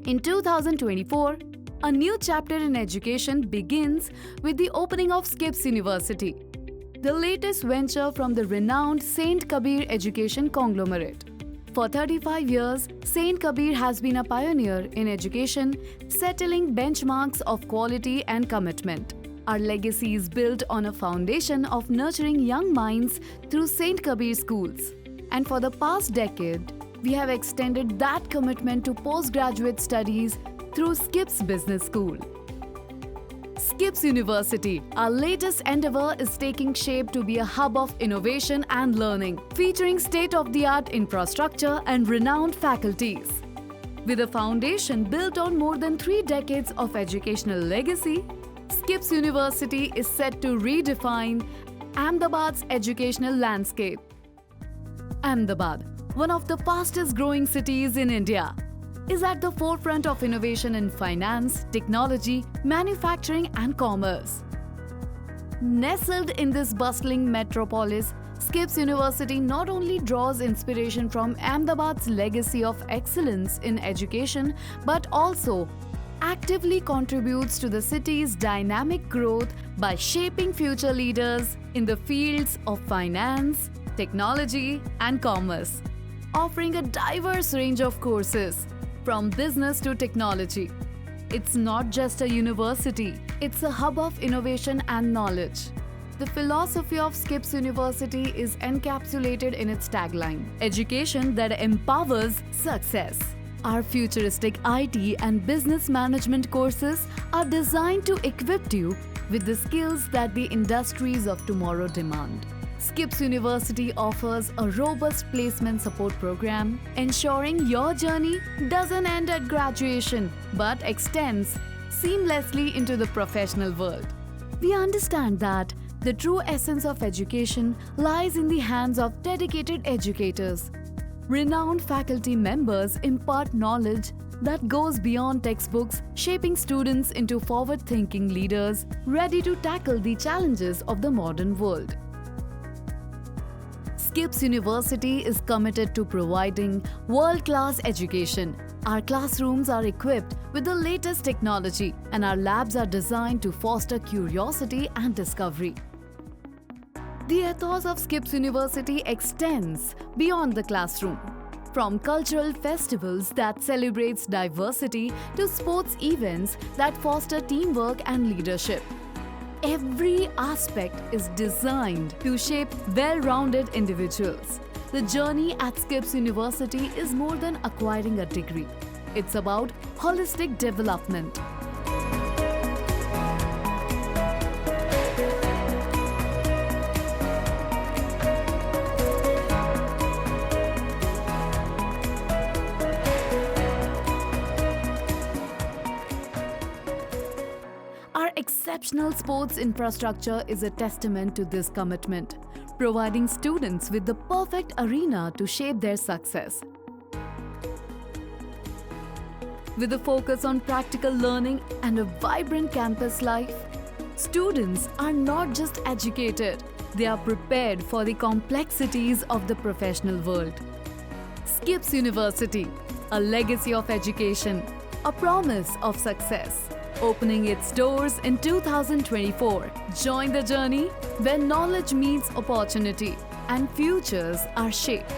In 2024, a new chapter in education begins with the opening of SKIPS University, the latest venture from the renowned Saint Kabir education conglomerate. For 35 years, Saint Kabir has been a pioneer in education, settling benchmarks of quality and commitment. Our legacy is built on a foundation of nurturing young minds through Saint Kabir schools. And for the past decade, we have extended that commitment to postgraduate studies through SKIPS Business School. SKIPS University, our latest endeavor, is taking shape to be a hub of innovation and learning, featuring state-of-the-art infrastructure and renowned faculties. With a foundation built on more than 3 decades of educational legacy, SKIPS University is set to redefine Ahmedabad's educational landscape. Ahmedabad, one of the fastest growing cities in India, is at the forefront of innovation in finance, technology, manufacturing and commerce. Nestled in this bustling metropolis, SKIPS University not only draws inspiration from Ahmedabad's legacy of excellence in education but also actively contributes to the city's dynamic growth by shaping future leaders in the fields of finance, technology and commerce, offering a diverse range of courses from business to technology. It's not just a university, it's a hub of innovation and knowledge. The philosophy of SKIPS University is encapsulated in its tagline, education that empowers success. Our futuristic IT and business management courses are designed to equip you with the skills that the industries of tomorrow demand. SKIPS University offers a robust placement support program, ensuring your journey doesn't end at graduation but extends seamlessly into the professional world. We understand that the true essence of education lies in the hands of dedicated educators. Renowned faculty members impart knowledge that goes beyond textbooks, shaping students into forward-thinking leaders ready to tackle the challenges of the modern world. SKIPS University is committed to providing world-class education. Our classrooms are equipped with the latest technology and our labs are designed to foster curiosity and discovery. The ethos of SKIPS University extends beyond the classroom. From cultural festivals that celebrates diversity to sports events that foster teamwork and leadership. Every aspect is designed to shape well-rounded individuals. The journey at SKIPS University is more than acquiring a degree. It's about holistic development. Our exceptional sports infrastructure is a testament to this commitment, providing students with the perfect arena to shape their success. With a focus on practical learning and a vibrant campus life, students are not just educated, they are prepared for the complexities of the professional world. SKIPS University, a legacy of education, a promise of success. Opening its doors in 2024. Join the journey where knowledge meets opportunity and futures are shaped.